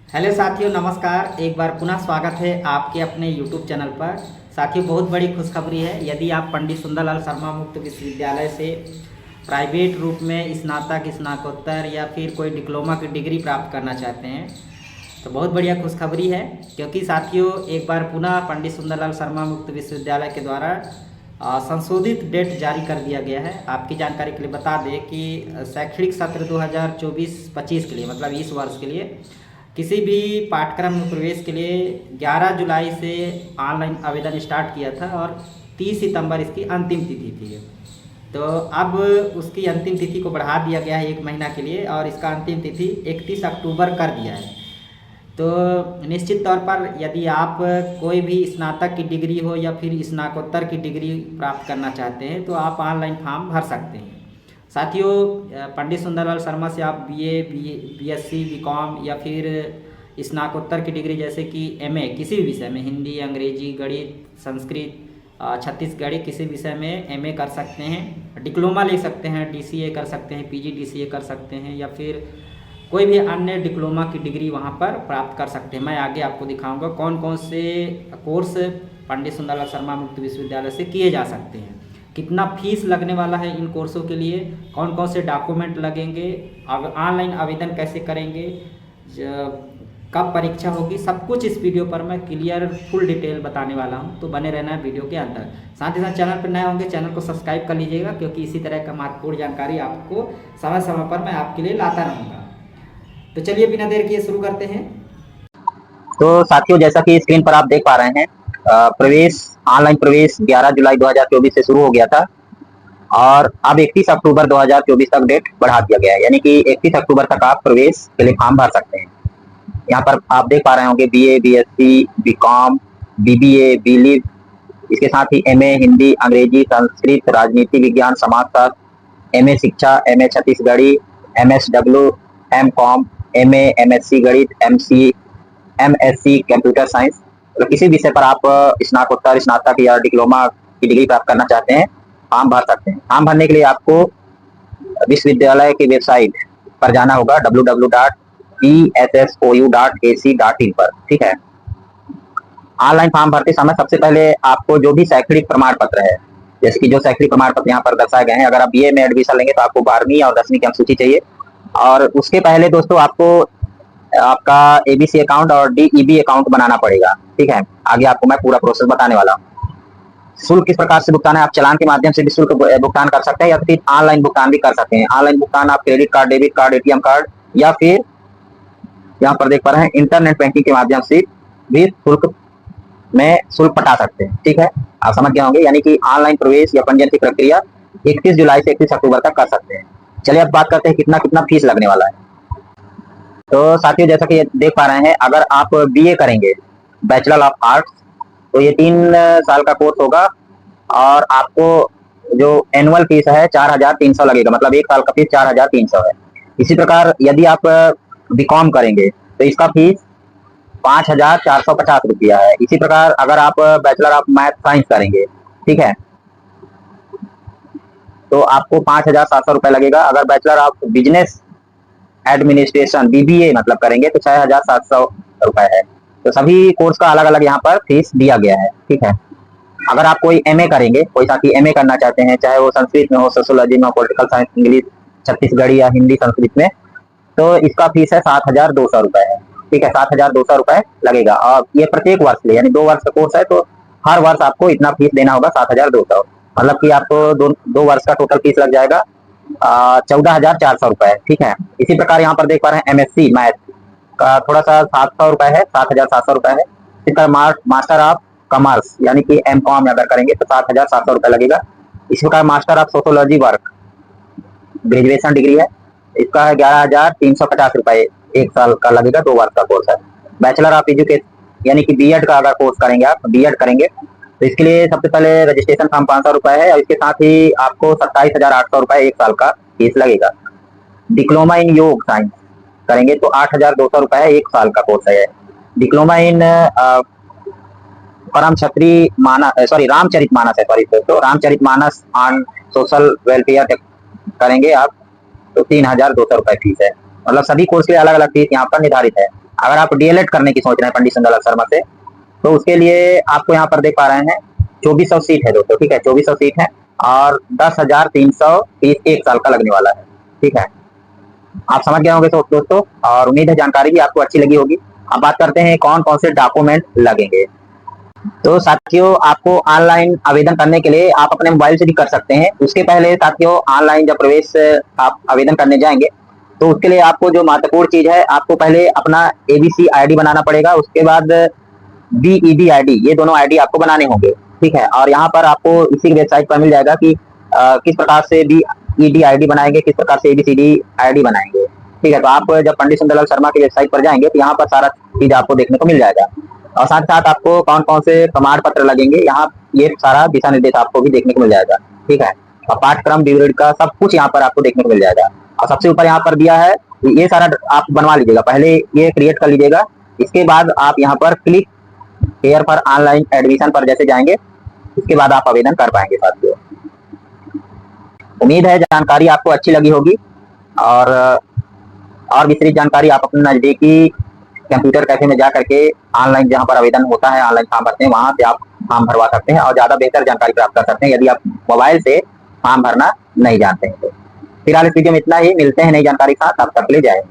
Hello साथियों, नमस्कार। एक बार पुनः स्वागत है आपके अपने यूट्यूब चैनल पर। साथियों, बहुत बड़ी खुशखबरी है। यदि आप पंडित सुंदरलाल शर्मा मुक्त विश्वविद्यालय से प्राइवेट रूप में स्नातक, स्नातकोत्तर या फिर कोई डिप्लोमा की डिग्री प्राप्त करना चाहते हैं तो बहुत बढ़िया खुशखबरी है। क्योंकि साथियों, एक बार पुनः पंडित सुंदरलाल शर्मा मुक्त विश्वविद्यालय के द्वारा संशोधित डेट जारी कर दिया गया है। आपकी जानकारी के लिए बता दें कि शैक्षणिक सत्र 2024-25 के लिए, मतलब इस वर्ष के लिए किसी भी पाठ्यक्रम में प्रवेश के लिए 11 जुलाई से ऑनलाइन आवेदन स्टार्ट किया था और 30 सितंबर इसकी अंतिम तिथि थी। तो अब उसकी अंतिम तिथि को बढ़ा दिया गया है 1 महीना के लिए और इसका अंतिम तिथि 31 अक्टूबर कर दिया है। तो निश्चित तौर पर यदि आप कोई भी स्नातक की डिग्री हो या फिर स्नातकोत्तर की डिग्री प्राप्त करना चाहते हैं तो आप ऑनलाइन फॉर्म भर सकते हैं। साथियों, पंडित सुंदरलाल शर्मा से आप बीए, बीएससी, बीकॉम या फिर स्नातकोत्तर की डिग्री जैसे कि एमए किसी भी विषय में, हिंदी, अंग्रेजी, गणित, संस्कृत, छत्तीसगढ़ी, किसी विषय में एमए कर सकते हैं। डिप्लोमा ले सकते हैं, डीसीए कर सकते हैं, पीजीडीसीए कर सकते हैं या फिर कोई भी अन्य डिप्लोमा की डिग्री वहाँ पर प्राप्त कर सकते हैं। मैं आगे आपको दिखाऊंगा कौन कौन से कोर्स पंडित सुंदरलाल शर्मा मुक्त विश्वविद्यालय से किए जा सकते हैं, कितना फीस लगने वाला है इन कोर्सों के लिए, कौन कौन से डॉक्यूमेंट लगेंगे, ऑनलाइन आवेदन कैसे करेंगे, कब परीक्षा होगी, सब कुछ इस वीडियो पर मैं क्लियर फुल डिटेल बताने वाला हूं। तो बने रहना है वीडियो के अंदर। साथ ही साथ चैनल पर नए होंगे, चैनल को सब्सक्राइब कर लीजिएगा, क्योंकि इसी तरह का महत्वपूर्ण जानकारी आपको समय समय पर मैं आपके लिए लाता रहूँगा। तो चलिए बिना देर किए शुरू करते हैं। तो साथियों, जैसा कि स्क्रीन पर आप देख पा रहे हैं, प्रवेश ऑनलाइन प्रवेश 11 जुलाई 2024 से शुरू हो गया था और अब 31 अक्टूबर 2024 तक डेट बढ़ा दिया गया है। यानी कि 31 अक्टूबर तक आप प्रवेश के लिए फॉर्म भर सकते हैं। यहाँ पर आप देख पा रहे होंगे BA, BSc, BCom, BBA, believe, इसके साथ ही एमए हिंदी, अंग्रेजी, संस्कृत, राजनीति विज्ञान, समाजशास्त्र, एमए शिक्षा, MA Chhattisgarhi, MSW, MCom, MA, MSc गणित, एमएससी कंप्यूटर साइंस, तो किसी विषय पर आप स्नातकोत्तर, स्नातक या डिप्लोमा की डिग्री प्राप्त करना चाहते हैं, फॉर्म भर सकते हैं। फॉर्म भरने के लिए आपको विश्वविद्यालय की वेबसाइट पर जाना होगा www.essou.ac.in पर। ठीक है। ऑनलाइन फॉर्म भरते समय सबसे पहले आपको जो भी शैक्षणिक प्रमाण पत्र है, जैसे कि जो शैक्षणिक प्रमाण पत्र यहाँ पर दर्शाए गए हैं, अगर आप बीए में एडमिशन लेंगे तो आपको 12वीं और 10वीं की अंक चाहिए। और उसके पहले दोस्तों आपको आपका एबीसी अकाउंट और डीईबी अकाउंट बनाना पड़ेगा। ठीक है। आगे आपको मैं पूरा प्रोसेस बताने वाला हूँ। शुल्क किस प्रकार से भुगतान है, आप चालान के माध्यम से भी शुल्क भुगतान कर सकते हैं या फिर ऑनलाइन भुगतान भी कर सकते हैं। ऑनलाइन भुगतान आप credit card, debit card, ATM card या फिर यहाँ पर देख पा रहे हैं इंटरनेट बैंकिंग के माध्यम से भी शुल्क पटा सकते हैं। ठीक है, आप समझ गए होंगे। यानी कि ऑनलाइन प्रवेश या पंजीयन की प्रक्रिया 31 जुलाई से 31 अक्टूबर तक कर सकते हैं। चलिए अब बात करते हैं कितना कितना फीस लगने वाला है। तो साथियों, जैसा कि देख पा रहे हैं, अगर आप बीए करेंगे, बैचलर ऑफ आर्ट्स, तो ये 3 साल का कोर्स होगा और आपको जो एनुअल फीस है 4,300 लगेगा, मतलब 1 साल का फीस 4,300 है। इसी प्रकार यदि आप बीकॉम करेंगे तो इसका फीस 5,450 रुपया है। इसी प्रकार अगर आप बैचलर ऑफ मैथ साइंस करेंगे, ठीक है, तो आपको 5,700 रुपये लगेगा। अगर bachelor of business administration BBA मतलब करेंगे तो 6,700 रुपए है। तो सभी कोर्स का अलग अलग यहाँ पर फीस दिया गया है। ठीक है। अगर आप कोई एमए करेंगे, कोई साथी एमए करना चाहते हैं, चाहे वो संस्कृत में हो, सोशियोलॉजी में, पॉलिटिकल साइंस, इंग्लिश, छत्तीसगढ़ी या हिंदी संस्कृत में, तो इसका फीस है 7,200 रुपए है। ठीक है, 7,200 रुपए लगेगा और ये प्रत्येक वर्ष के लिए, यानी 2 वर्ष का कोर्स है तो हर वर्ष आपको इतना फीस देना होगा 7,200। मतलब कि आपको दो वर्ष का टोटल फीस लग जाएगा 14,400 रुपए। ठीक है। इसी प्रकार यहाँ पर देख पा रहे हैं एमएससी मैथ का थोड़ा सा 700 रुपए है, 7,700 रुपए है। इसी तरह मास्टर ऑफ कॉमर्स यानी कि एमकॉम अगर करेंगे तो 7,700 रुपए लगेगा। इसी प्रकार master of sociology work graduation degree है, इसका है 11,350 रुपए, 1 साल का लगेगा, 2 वर्ष का कोर्स है। बैचलर ऑफ एजुकेशन यानी कि बीएड का अगर कोर्स करेंगे, आप बीएड करेंगे तो इसके लिए सबसे पहले रजिस्ट्रेशन फॉर्म 500 रुपए है और इसके साथ ही आपको 27,800 रुपए 1 साल का फीस लगेगा। डिप्लोमा इन योग साइंस करेंगे तो 8,200 रुपए है, 1 साल का कोर्स है। डिप्लोमा इन रामचरित मानस है, तो Ramcharit Manas on social welfare करेंगे आप तो 3,200 रुपए फीस है। मतलब सभी कोर्स के लिए अलग अलग फीस यहाँ पर निर्धारित है। अगर आप डीएलएड करने की सोच रहे हैं पंडित सुंदरलाल शर्मा से, तो उसके लिए आपको यहाँ पर देख पा रहे हैं 2400 सीट है दोस्तों, ठीक है, 2400 सीट है और 10,300 फीस 1 साल का लगने वाला है, ठीक है। आप समझ गए होंगे तो दोस्तों, और उम्मीद है जानकारी भी आपको अच्छी लगी होगी। अब बात करते हैं कौन कौन से डॉक्यूमेंट लगेंगे। तो साथियों, आपको ऑनलाइन आवेदन करने के लिए आप अपने मोबाइल से भी कर सकते हैं। उसके पहले साथियों, ऑनलाइन जब प्रवेश आप आवेदन करने जाएंगे तो उसके लिए आपको जो महत्वपूर्ण चीज है, आपको पहले अपना एबीसी आईडी बनाना पड़ेगा, उसके बाद बीईडी आईडी, ये दोनों आईडी आपको बनाने होंगे, ठीक है। और यहाँ पर आपको इसी वेबसाइट पर मिल जाएगा कि किस प्रकार से बीईडी आईडी बनाएंगे, किस प्रकार से एबीसीडी आईडी बनाएंगे, ठीक है। तो आप जब पंडित सुंदरलाल शर्मा की वेबसाइट पर जाएंगे तो यहाँ पर सारा चीज आपको देखने को मिल जाएगा, और साथ साथ आपको कौन कौन से प्रमाण पत्र लगेंगे, यहाँ ये सारा दिशा निर्देश आपको भी देखने को मिल जाएगा, ठीक है। और पाठ्यक्रम विवरण का सब कुछ यहाँ पर आपको देखने को मिल जाएगा। और सबसे ऊपर यहाँ पर दिया है, ये सारा आप बनवा लीजिएगा, पहले ये क्रिएट कर लीजिएगा। इसके बाद आप यहाँ पर click here for online admission पर जैसे जाएंगे, इसके बाद आप आवेदन कर पाएंगे साथियों। उम्मीद है जानकारी आपको अच्छी लगी होगी, और विस्तृत जानकारी आप अपने नजदीकी कंप्यूटर कैफे में जा करके ऑनलाइन जहां पर आवेदन होता है, ऑनलाइन फॉर्म भरते हैं, वहां से आप फॉर्म भरवा सकते हैं और ज्यादा बेहतर जानकारी प्राप्त कर सकते हैं यदि आप मोबाइल से फॉर्म भरना नहीं जानते हैं तो। फिलहाल इस वीडियो में इतना ही, मिलते हैं नई जानकारी के साथ, तब तक ले जाए।